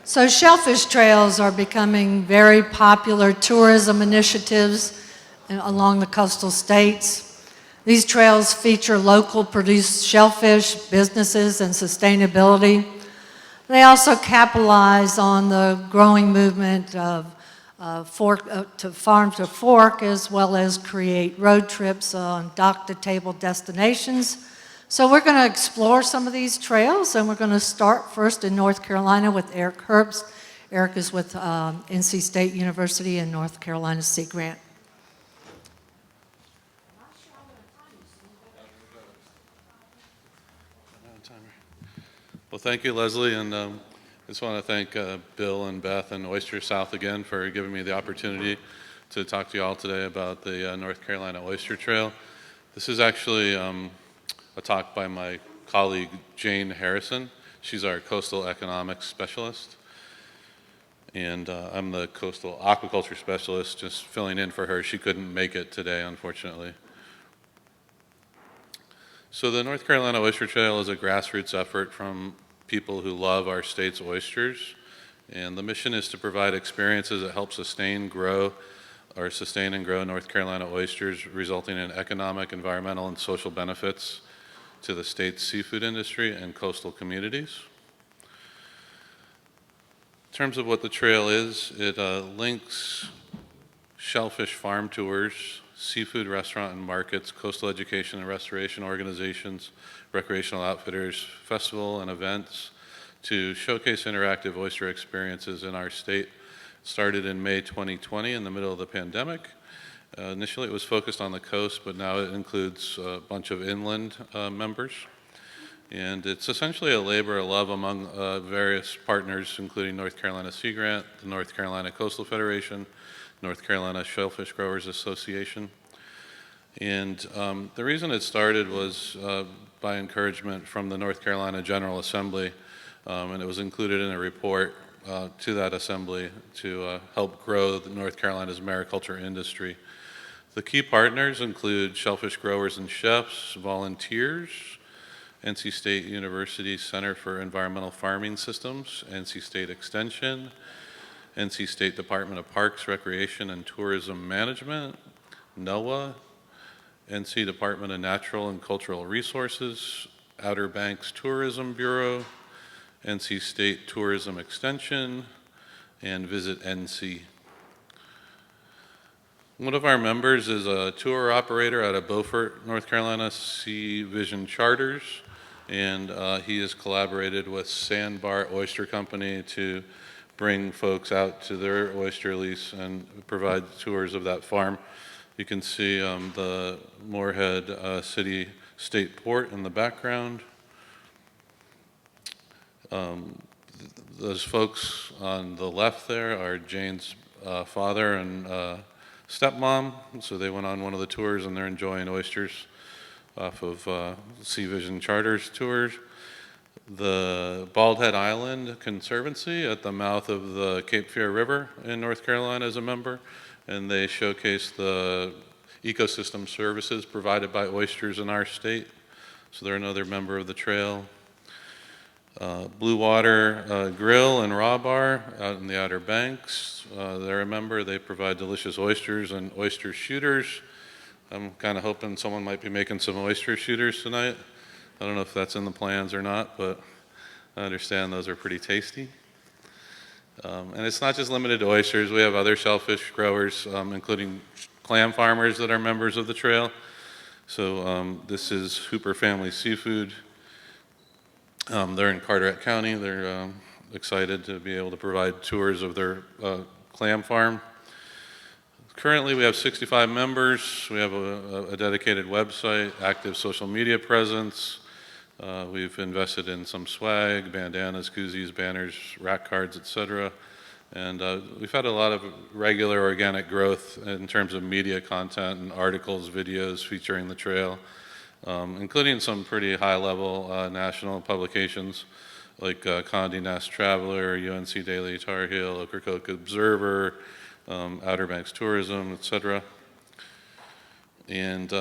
So shellfish trails are becoming very popular tourism initiatives along the coastal states. These trails feature local produced shellfish, businesses, and sustainability. They also capitalize on the growing movement of to farm to fork, as well as create road trips on dock-to-table destinations. So we're going to explore some of these trails, and we're going to start first in North Carolina with Eric Herbst. Eric is with NC State University in North Carolina Sea Grant. Well, thank you, Leslie, and I just want to thank Bill and Beth and Oyster South again for giving me the opportunity to talk to you all today about the North Carolina Oyster Trail. This is actually a talk by my colleague Jane Harrison. She's our coastal economics specialist, and I'm the coastal aquaculture specialist, just filling in for her. She couldn't make it today, unfortunately. So the North Carolina Oyster Trail is a grassroots effort from people who love our state's oysters, and the mission is to provide experiences that help sustain and grow North Carolina oysters, resulting in economic, environmental, and social benefits to the state's seafood industry and coastal communities. In terms of what the trail is, it links shellfish farm tours, seafood restaurant and markets, coastal education and restoration organizations, recreational outfitters, festival and events to showcase interactive oyster experiences in our state. It started in May 2020 in the middle of the pandemic. Initially it was focused on the coast, but now it includes a bunch of inland members. And it's essentially a labor of love among various partners, including North Carolina Sea Grant, the North Carolina Coastal Federation, North Carolina Shellfish Growers Association. And the reason it started was by encouragement from the North Carolina General Assembly, and it was included in a report to that assembly to help grow the North Carolina's mariculture industry. The key partners include shellfish growers and chefs, volunteers, NC State University Center for Environmental Farming Systems, NC State Extension, NC State Department of Parks, Recreation, and Tourism Management, NOAA, NC Department of Natural and Cultural Resources, Outer Banks Tourism Bureau, NC State Tourism Extension, and Visit NC. One of our members is a tour operator out of Beaufort, North Carolina, Sea Vision Charters, and he has collaborated with Sandbar Oyster Company to bring folks out to their oyster lease and provide tours of that farm. You can see the Moorhead City State Port in the background. Those folks on the left there are Jane's father and stepmom, so they went on one of the tours and they're enjoying oysters off of Sea Vision Charters tours. The Bald Head Island Conservancy at the mouth of the Cape Fear River in North Carolina is a member, and they showcase the ecosystem services provided by oysters in our state, so they're another member of the trail. Blue Water Grill and Raw Bar out in the Outer Banks. They're a member. They provide delicious oysters and oyster shooters. I'm kind of hoping someone might be making some oyster shooters tonight. I don't know if that's in the plans or not, but I understand those are pretty tasty. And it's not just limited to oysters. We have other shellfish growers, including clam farmers that are members of the trail. So this is Hooper Family Seafood. They're in Carteret County. They're excited to be able to provide tours of their clam farm. Currently, we have 65 members. We have a dedicated website, active social media presence. We've invested in some swag, bandanas, koozies, banners, rack cards, etc. And we've had a lot of regular organic growth in terms of media content and articles, videos featuring the trail. Including some pretty high-level national publications like Condé Nast Traveler, UNC Daily Tar Heel, Ocracoke Observer, Outer Banks Tourism, etc. And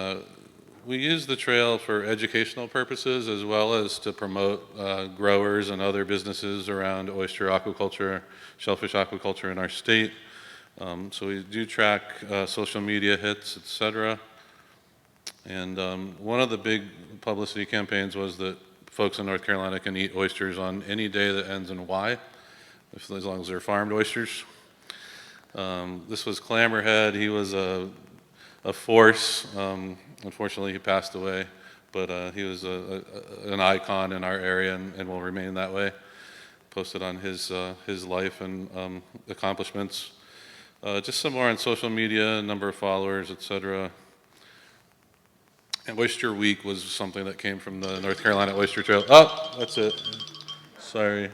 We use the trail for educational purposes as well as to promote growers and other businesses around oyster aquaculture, shellfish aquaculture in our state. So we do track social media hits, et cetera. And one of the big publicity campaigns was that folks in North Carolina can eat oysters on any day that ends in Y, as long as they're farmed oysters. This was Clammerhead. He was a force. Unfortunately, he passed away, but he was an icon in our area and will remain that way. Posted on his life and accomplishments. Just some more on social media, number of followers, etc. And Oyster Week was something that came from the North Carolina Oyster Trail. Oh, that's it. Sorry.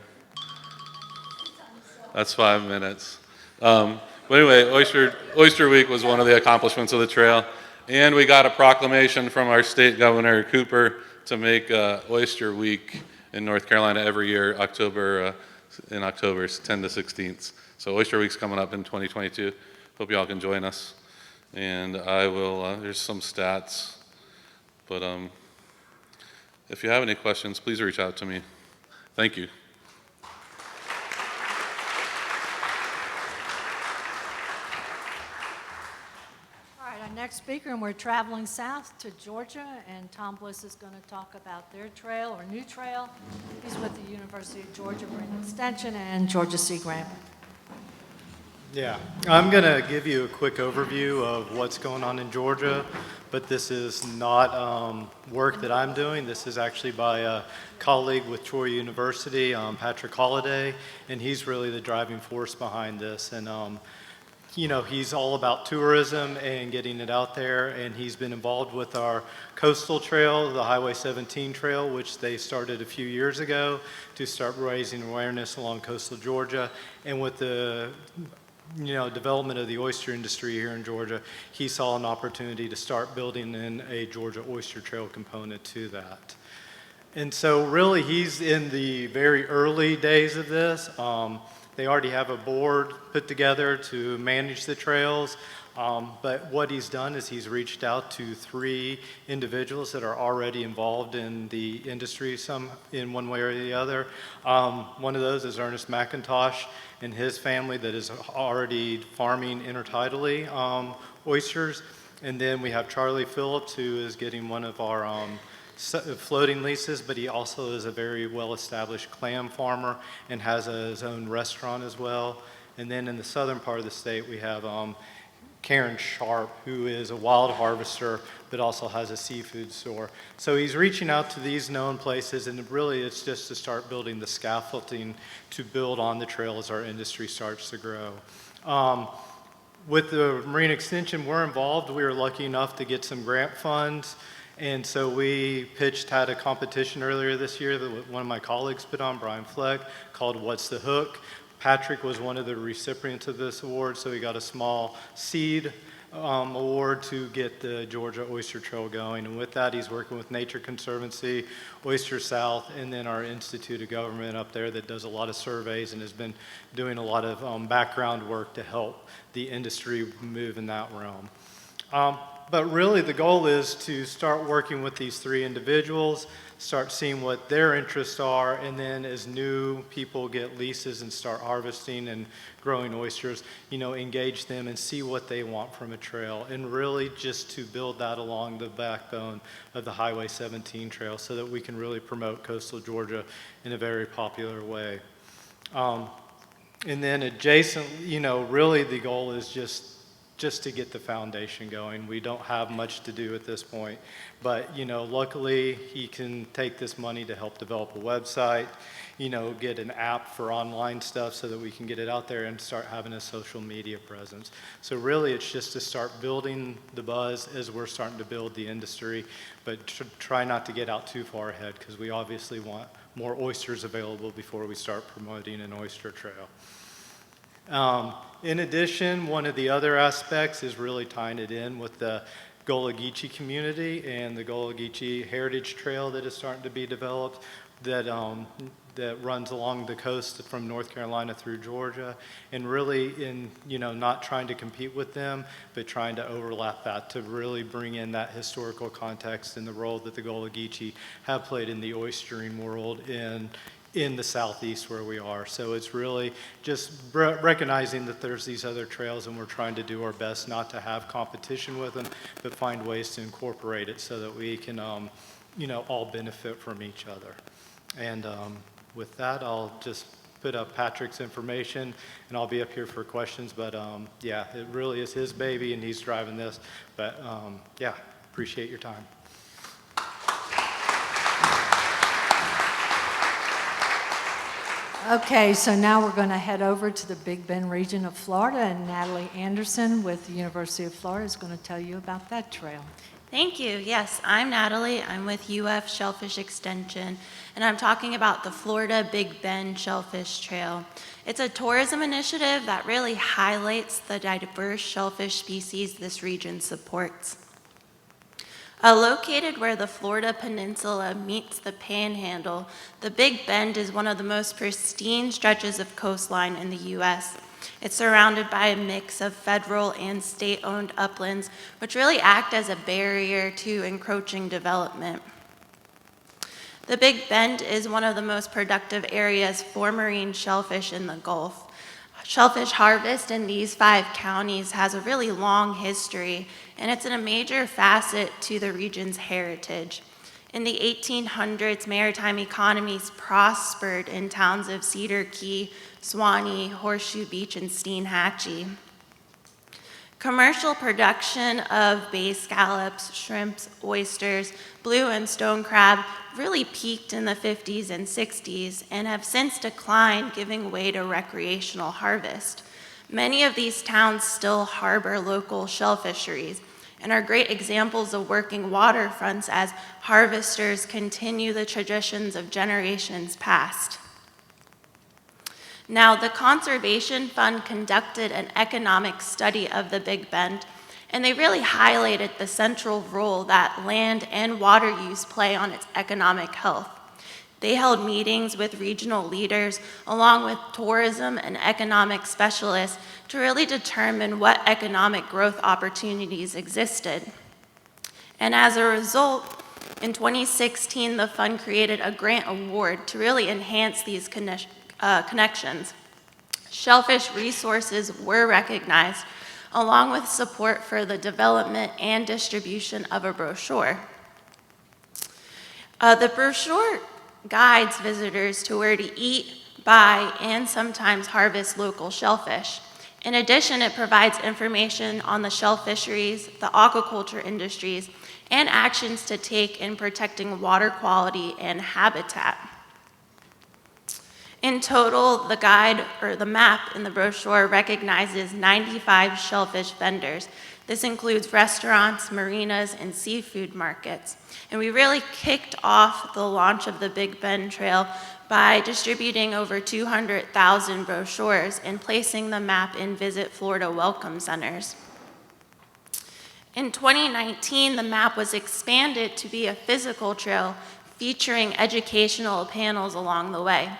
That's 5 minutes. But anyway, Oyster Week was one of the accomplishments of the trail. And we got a proclamation from our state governor, Cooper, to make Oyster Week in North Carolina every year, in October, 10 to 16th. So Oyster Week's coming up in 2022. Hope you all can join us. And I will, there's some stats. But if you have any questions, please reach out to me. Thank you. Next speaker, and we're traveling south to Georgia, and Tom Bliss is going to talk about their trail or new trail. He's with the University of Georgia Marine Extension and Georgia Sea Grant. Yeah, I'm going to give you a quick overview of what's going on in Georgia, but this is not work that I'm doing. This is actually by a colleague with Troy University, Patrick Holliday, and he's really the driving force behind this. And you know, he's all about tourism and getting it out there, and he's been involved with our coastal trail, the Highway 17 trail, which they started a few years ago to start raising awareness along coastal Georgia. And with the development of the oyster industry here in Georgia, he saw an opportunity to start building in a Georgia Oyster Trail component to that. And so really he's in the very early days of this. They already have a board put together to manage the trails, but what he's done is he's reached out to 3 individuals that are already involved in the industry, some in one way or the other. One of those is Ernest McIntosh and his family that is already farming intertidally oysters. And then we have Charlie Phillips, who is getting one of our floating leases, but he also is a very well-established clam farmer and has his own restaurant as well. And then in the southern part of the state, we have Karen Sharp, who is a wild harvester, but also has a seafood store. So he's reaching out to these known places, and really it's just to start building the scaffolding to build on the trail as our industry starts to grow. With the Marine Extension, we're involved. We were lucky enough to get some grant funds. And so we had a competition earlier this year that one of my colleagues put on, Brian Fleck, called What's the Hook? Patrick was one of the recipients of this award, so he got a small seed award to get the Georgia Oyster Trail going. And with that, he's working with Nature Conservancy, Oyster South, and then our Institute of Government up there that does a lot of surveys and has been doing a lot of background work to help the industry move in that realm. But really the goal is to start working with these 3 individuals, start seeing what their interests are, and then as new people get leases and start harvesting and growing oysters, engage them and see what they want from a trail, and really just to build that along the backbone of the Highway 17 trail so that we can really promote coastal Georgia in a very popular way. And then adjacent, really the goal is just to get the foundation going. We don't have much to do at this point, but luckily he can take this money to help develop a website, get an app for online stuff so that we can get it out there and start having a social media presence. So really it's just to start building the buzz as we're starting to build the industry, but try not to get out too far ahead because we obviously want more oysters available before we start promoting an oyster trail. In addition, one of the other aspects is really tying it in with the Gullah Geechee community and the Gullah Geechee Heritage Trail that is starting to be developed that that runs along the coast from North Carolina through Georgia, and really not trying to compete with them, but trying to overlap that to really bring in that historical context and the role that the Gullah Geechee have played in the oystering world in the southeast where we are. So it's really just recognizing that there's these other trails, and we're trying to do our best not to have competition with them, but find ways to incorporate it so that we can all benefit from each other. And with that, I'll just put up Patrick's information, and I'll be up here for questions. But yeah, it really is his baby, and he's driving this. But yeah, appreciate your time. Okay, so now we're going to head over to the Big Bend region of Florida, and Natalie Anderson with the University of Florida is going to tell you about that trail. Thank you. Yes, I'm Natalie. I'm with UF Shellfish Extension, and I'm talking about the Florida Big Bend Shellfish Trail. It's a tourism initiative that really highlights the diverse shellfish species this region supports. Located where the Florida Peninsula meets the Panhandle, the Big Bend is one of the most pristine stretches of coastline in the U.S. It's surrounded by a mix of federal and state-owned uplands, which really act as a barrier to encroaching development. The Big Bend is one of the most productive areas for marine shellfish in the Gulf. Shellfish harvest in these 5 counties has a really long history, and it's in a major facet to the region's heritage. In the 1800s, maritime economies prospered in towns of Cedar Key, Swanee, Horseshoe Beach, and Steinhatchee. Commercial production of bay scallops, shrimps, oysters, blue and stone crab really peaked in the 50s and 60s and have since declined, giving way to recreational harvest. Many of these towns still harbor local shell fisheries and are great examples of working waterfronts as harvesters continue the traditions of generations past. Now, the Conservation Fund conducted an economic study of the Big Bend, and they really highlighted the central role that land and water use play on its economic health. They held meetings with regional leaders along with tourism and economic specialists to really determine what economic growth opportunities existed. And as a result, in 2016, the fund created a grant award to really enhance these connections. Shellfish resources were recognized, along with support for the development and distribution of a brochure. The brochure guides visitors to where to eat, buy, and sometimes harvest local shellfish. In addition, it provides information on the shell fisheries, the aquaculture industries, and actions to take in protecting water quality and habitat. In total, the guide, or the map in the brochure, recognizes 95 shellfish vendors. This includes restaurants, marinas, and seafood markets. And we really kicked off the launch of the Big Bend Trail by distributing over 200,000 brochures and placing the map in Visit Florida welcome centers. In 2019, the map was expanded to be a physical trail featuring educational panels along the way.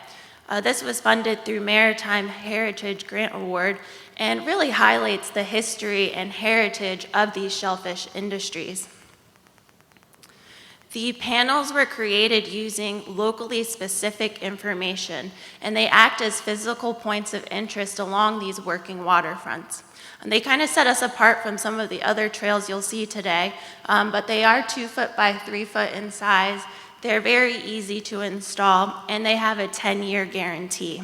This was funded through Maritime Heritage Grant Award and really highlights the history and heritage of these shellfish industries. The panels were created using locally specific information, and they act as physical points of interest along these working waterfronts. And they kind of set us apart from some of the other trails you'll see today, but they are 2 foot by 3 foot in size. They're very easy to install, and they have a 10-year guarantee.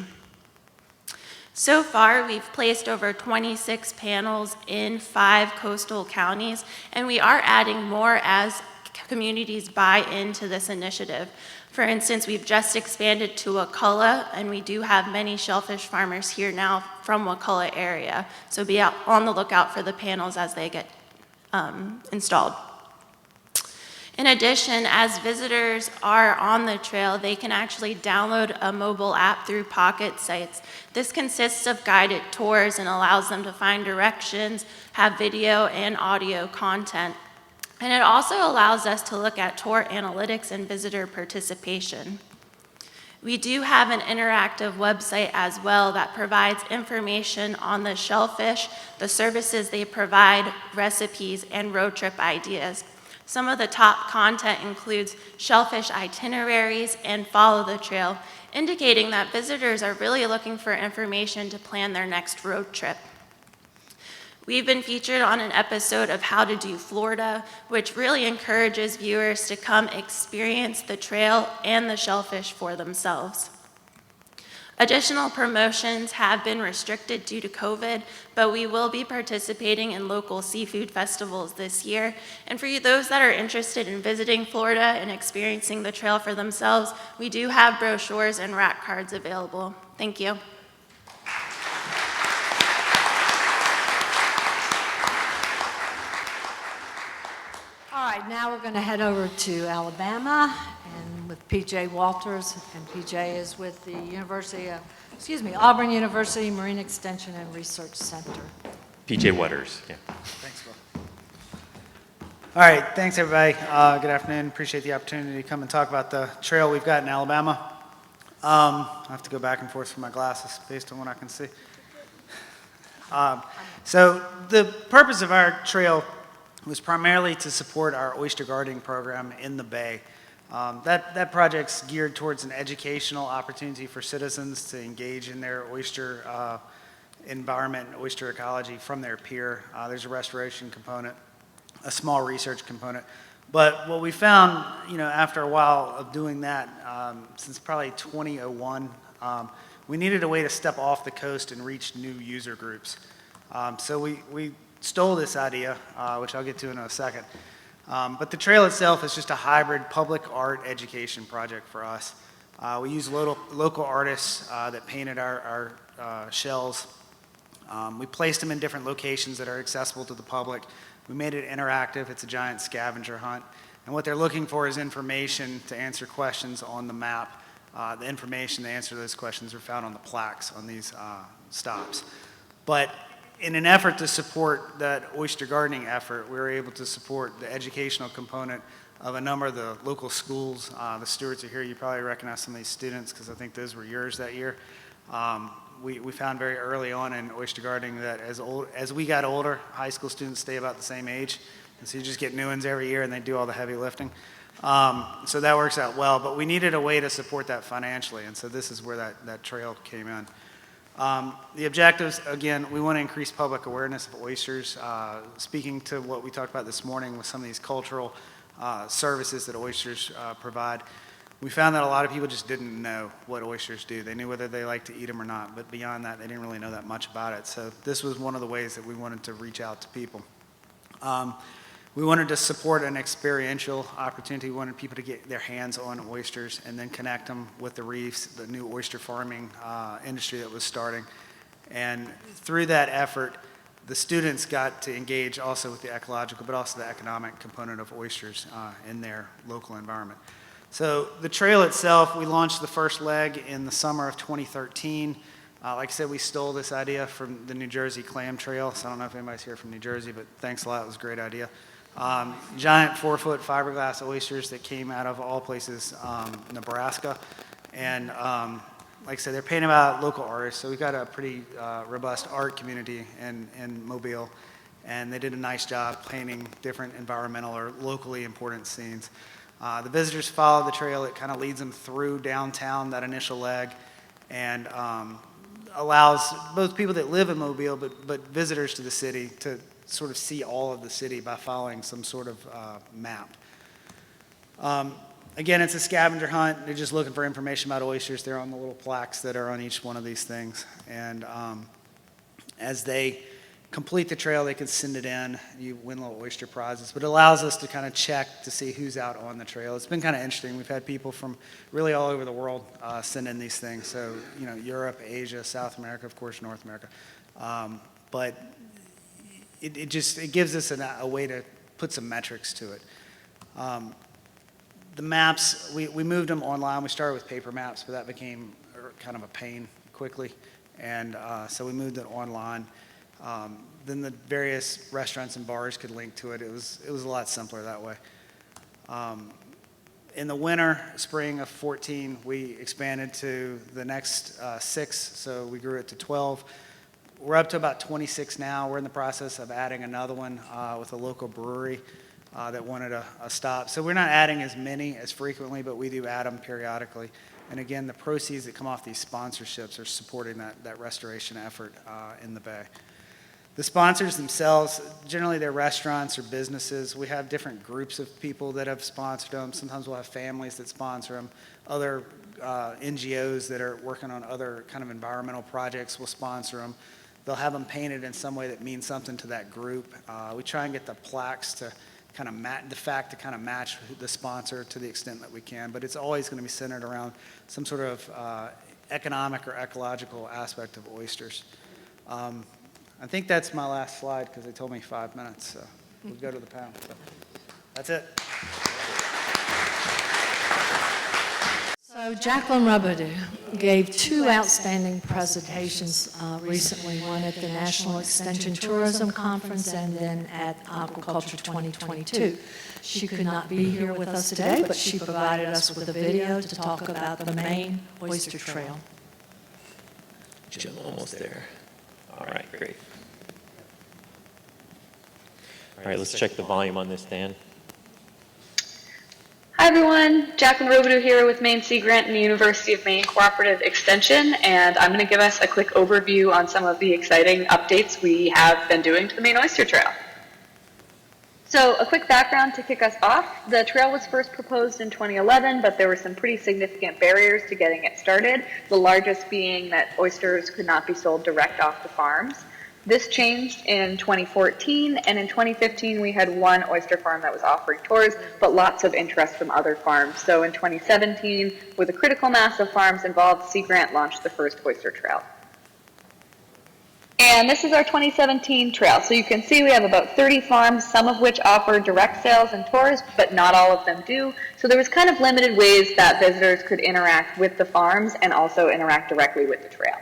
So far, we've placed over 26 panels in 5 coastal counties, and we are adding more as communities buy into this initiative. For instance, we've just expanded to Wakulla, and we do have many shellfish farmers here now from Wakulla area, so be on the lookout for the panels as they get installed. In addition, as visitors are on the trail, they can actually download a mobile app through Pocket Sites. This consists of guided tours and allows them to find directions, have video and audio content. And it also allows us to look at tour analytics and visitor participation. We do have an interactive website as well that provides information on the shellfish, the services they provide, recipes, and road trip ideas. Some of the top content includes shellfish itineraries and follow the trail, indicating that visitors are really looking for information to plan their next road trip. We've been featured on an episode of How to Do Florida, which really encourages viewers to come experience the trail and the shellfish for themselves. Additional promotions have been restricted due to COVID, but we will be participating in local seafood festivals this year. And for you, those that are interested in visiting Florida and experiencing the trail for themselves, we do have brochures and rack cards available. Thank you. All right, now we're going to head over to Alabama and with PJ Walters, and PJ is with the Auburn University Marine Extension and Research Center. PJ Waters, yeah. Thanks, Will. All right, thanks everybody. Good afternoon. Appreciate the opportunity to come and talk about the trail we've got in Alabama. I have to go back and forth for my glasses based on what I can see. So the purpose of our trail was primarily to support our oyster gardening program in the Bay. That project's geared towards an educational opportunity for citizens to engage in their oyster environment and oyster ecology from their peer. There's a restoration component, a small research component. But what we found, after a while of doing that, since probably 2001, we needed a way to step off the coast and reach new user groups. So we stole this idea, which I'll get to in a second. But the trail itself is just a hybrid public art education project for us. We use local artists that painted our shells. We placed them in different locations that are accessible to the public. We made it interactive. It's a giant scavenger hunt. And what they're looking for is information to answer questions on the map. The information to answer those questions are found on the plaques on these stops. But in an effort to support that oyster gardening effort, we were able to support the educational component of a number of the local schools. The Stewarts are here. You probably recognize some of these students because I think those were yours that year. We found very early on in oyster gardening that as we got older, high school students stay about the same age. And so you just get new ones every year and they do all the heavy lifting. So that works out well, but we needed a way to support that financially. And so this is where that trail came in. The objectives, again, we want to increase public awareness of oysters. Speaking to what we talked about this morning with some of these cultural services that oysters provide, we found that a lot of people just didn't know what oysters do. They knew whether they liked to eat them or not, but beyond that, they didn't really know that much about it. So this was one of the ways that we wanted to reach out to people. We wanted to support an experiential opportunity. We wanted people to get their hands on oysters and then connect them with the reefs, the new oyster farming industry that was starting. And through that effort, the students got to engage also with the ecological, but also the economic component of oysters in their local environment. So the trail itself, we launched the first leg in the summer of 2013. Like I said, we stole this idea from the New Jersey Clam Trail. So I don't know if anybody's here from New Jersey, but thanks a lot. It was a great idea. Giant 4-foot fiberglass oysters that came out of all places, Nebraska. And like I said, they're painted by local artists. So we've got a pretty robust art community in Mobile. And they did a nice job painting different environmental or locally important scenes. The visitors follow the trail. It kind of leads them through downtown, that initial leg, and allows both people that live in Mobile but visitors to the city to sort of see all of the city by following some sort of map. Again, it's a scavenger hunt. They're just looking for information about oysters. They're on the little plaques that are on each one of these things. And as they complete the trail, they can send it in. You win little oyster prizes. But it allows us to kind of check to see who's out on the trail. It's been kind of interesting. We've had people from really all over the world send in these things. So, Europe, Asia, South America, of course, North America. But it gives us a way to put some metrics to it. The maps, we moved them online. We started with paper maps, but that became kind of a pain quickly. And so we moved it online. Then the various restaurants and bars could link to it. It was a lot simpler that way. In the winter, spring of 14, we expanded to the next 6, so we grew it to 12. We're up to about 26 now. We're in the process of adding another one with a local brewery that wanted a stop. So we're not adding as many as frequently, but we do add them periodically. And again, the proceeds that come off these sponsorships are supporting that restoration effort in the Bay. The sponsors themselves, generally they're restaurants or businesses. We have different groups of people that have sponsored them. Sometimes we'll have families that sponsor them. Other NGOs that are working on other kind of environmental projects will sponsor them. They'll have them painted in some way that means something to that group. We try and get the plaques to kind of match the sponsor to the extent that we can, but it's always going to be centered around some sort of economic or ecological aspect of oysters. I think that's my last slide because they told me 5 minutes, so we'll go to the panel. So that's it. So Jacqueline Robidoux gave 2 outstanding presentations recently, one at the National Extension Tourism Conference and then at Aquaculture 2022. She could not be here with us today, but she provided us with a video to talk about the Maine Oyster Trail. Jim, almost there. All right, great. All right, let's check the volume on this, Dan. Hi everyone, Jacqueline Robidoux here with Maine Sea Grant and the University of Maine Cooperative Extension, and I'm going to give us a quick overview on some of the exciting updates we have been doing to the Maine Oyster Trail. So a quick background to kick us off. The trail was first proposed in 2011, but there were some pretty significant barriers to getting it started, the largest being that oysters could not be sold direct off the farms. This changed in 2014, and in 2015 we had one oyster farm that was offering tours, but lots of interest from other farms. So in 2017, with a critical mass of farms involved, Sea Grant launched the first oyster trail. And this is our 2017 trail. So you can see we have about 30 farms, some of which offer direct sales and tours, but not all of them do. So there was kind of limited ways that visitors could interact with the farms and also interact directly with the trail.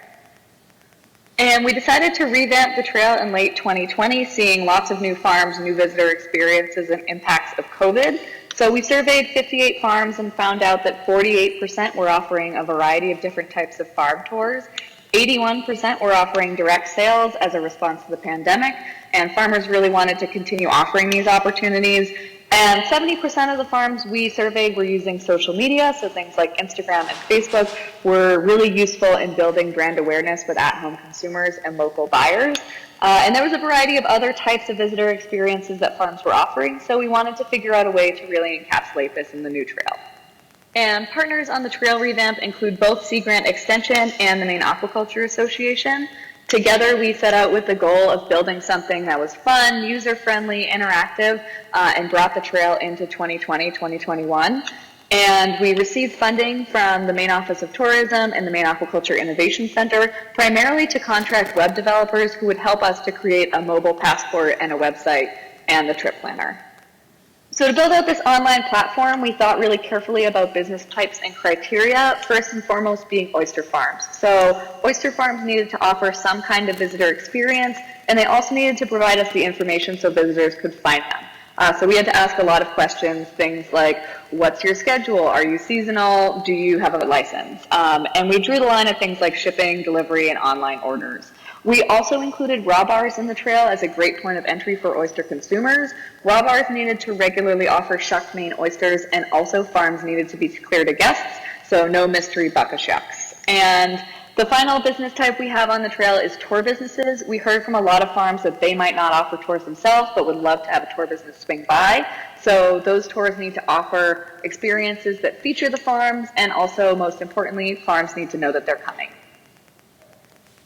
And we decided to revamp the trail in late 2020, seeing lots of new farms, new visitor experiences, and impacts of COVID. So we surveyed 58 farms and found out that 48% were offering a variety of different types of farm tours. 81% were offering direct sales as a response to the pandemic, and farmers really wanted to continue offering these opportunities. And 70% of the farms we surveyed were using social media, so things like Instagram and Facebook were really useful in building brand awareness with at-home consumers and local buyers. And there was a variety of other types of visitor experiences that farms were offering, so we wanted to figure out a way to really encapsulate this in the new trail. And partners on the trail revamp include both Sea Grant Extension and the Maine Aquaculture Association. Together, we set out with the goal of building something that was fun, user-friendly, interactive, and brought the trail into 2020, 2021. And we received funding from the Maine Office of Tourism and the Maine Aquaculture Innovation Center, primarily to contract web developers who would help us to create a mobile passport and a website and the trip planner. So to build out this online platform, we thought really carefully about business types and criteria, first and foremost being oyster farms. So oyster farms needed to offer some kind of visitor experience, and they also needed to provide us the information so visitors could find them. So we had to ask a lot of questions, things like, what's your schedule? Are you seasonal? Do you have a license? And we drew the line at things like shipping, delivery, and online orders. We also included raw bars in the trail as a great point of entry for oyster consumers. Raw bars needed to regularly offer shucked Maine oysters, and also farms needed to be clear to guests, so no mystery bucket shucks. And the final business type we have on the trail is tour businesses. We heard from a lot of farms that they might not offer tours themselves, but would love to have a tour business swing by. So those tours need to offer experiences that feature the farms, and also, most importantly, farms need to know that they're coming.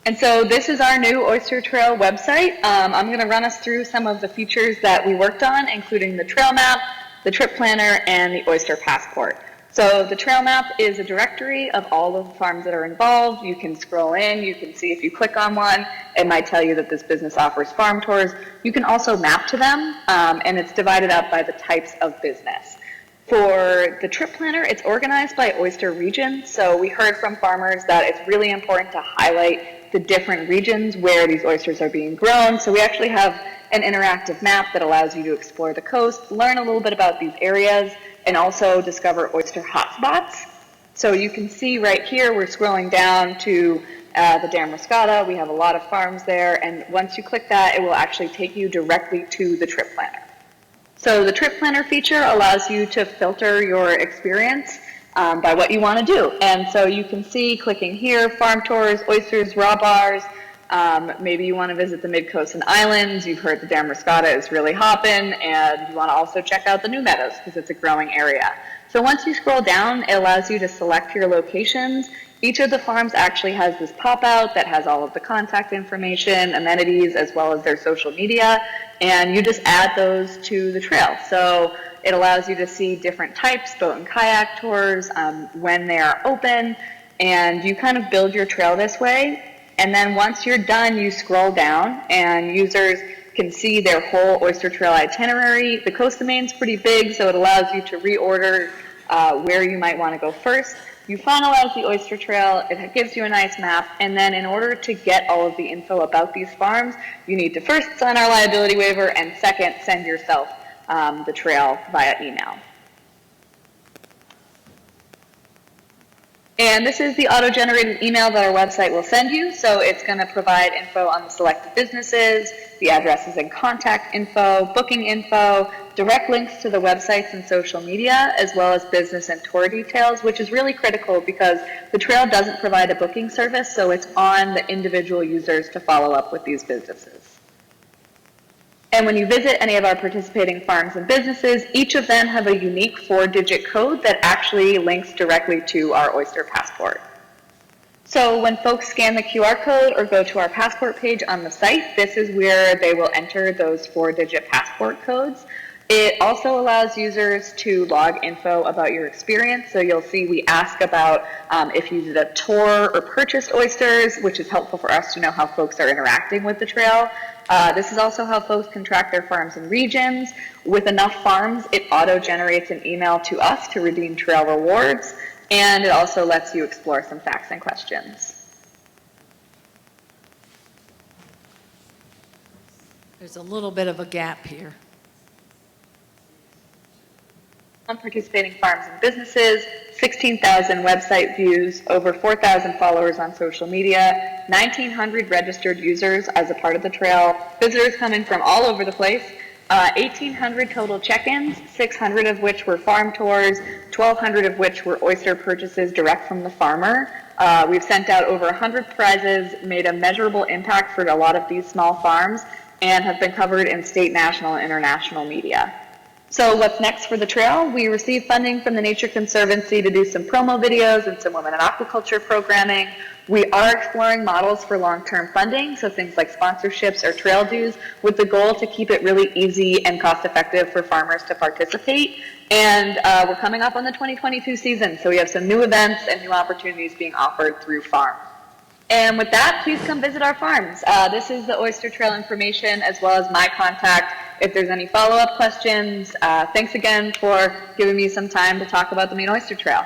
And so this is our new Oyster Trail website. I'm going to run us through some of the features that we worked on, including the trail map, the trip planner, and the oyster passport. So the trail map is a directory of all of the farms that are involved. You can scroll in, you can see if you click on one, it might tell you that this business offers farm tours. You can also map to them, and it's divided up by the types of business. For the trip planner, it's organized by oyster region. So we heard from farmers that it's really important to highlight the different regions where these oysters are being grown. So we actually have an interactive map that allows you to explore the coast, learn a little bit about these areas, and also discover oyster hotspots. So you can see right here, we're scrolling down to the Damariscotta. We have a lot of farms there, and once you click that, it will actually take you directly to the trip planner. So the trip planner feature allows you to filter your experience by what you want to do. And so you can see, clicking here, farm tours, oysters, raw bars. Maybe you want to visit the mid-coast and islands. You've heard the Damariscotta is really hopping, and you want to also check out the New Meadows because it's a growing area. So once you scroll down, it allows you to select your locations. Each of the farms actually has this pop-out that has all of the contact information, amenities, as well as their social media, and you just add those to the trail. So it allows you to see different types, boat and kayak tours, when they are open, and you kind of build your trail this way. And then once you're done, you scroll down, and users can see their whole Oyster Trail itinerary. The coast of Maine's pretty big, so it allows you to reorder where you might want to go first. You finalize the Oyster Trail, it gives you a nice map, and then in order to get all of the info about these farms, you need to first sign our liability waiver, and second, send yourself the trail via email. And this is the auto-generated email that our website will send you. So it's going to provide info on the selected businesses, the addresses and contact info, booking info, direct links to the websites and social media, as well as business and tour details, which is really critical because the trail doesn't provide a booking service, so it's on the individual users to follow up with these businesses. And when you visit any of our participating farms and businesses, each of them have a unique 4-digit code that actually links directly to our Oyster Passport. So when folks scan the QR code or go to our passport page on the site, this is where they will enter those 4-digit passport codes. It also allows users to log info about your experience. So you'll see we ask about if you did a tour or purchased oysters, which is helpful for us to know how folks are interacting with the trail. This is also how folks can track their farms and regions. With enough farms, it auto-generates an email to us to redeem trail rewards, and it also lets you explore some facts and questions. There's a little bit of a gap here. On participating farms and businesses, 16,000 website views, over 4,000 followers on social media, 1,900 registered users as a part of the trail, visitors coming from all over the place, 1,800 total check-ins, 600 of which were farm tours, 1,200 of which were oyster purchases direct from the farmer. We've sent out over 100 prizes, made a measurable impact for a lot of these small farms, and have been covered in state, national, and international media. So what's next for the trail? We received funding from the Nature Conservancy to do some promo videos and some women in aquaculture programming. We are exploring models for long-term funding, so things like sponsorships or trail dues, with the goal to keep it really easy and cost-effective for farmers to participate. And we're coming up on the 2022 season, so we have some new events and new opportunities being offered through farm. And with that, please come visit our farms. This is the Oyster Trail information as well as my contact if there's any follow-up questions. Thanks again for giving me some time to talk about the Maine Oyster Trail.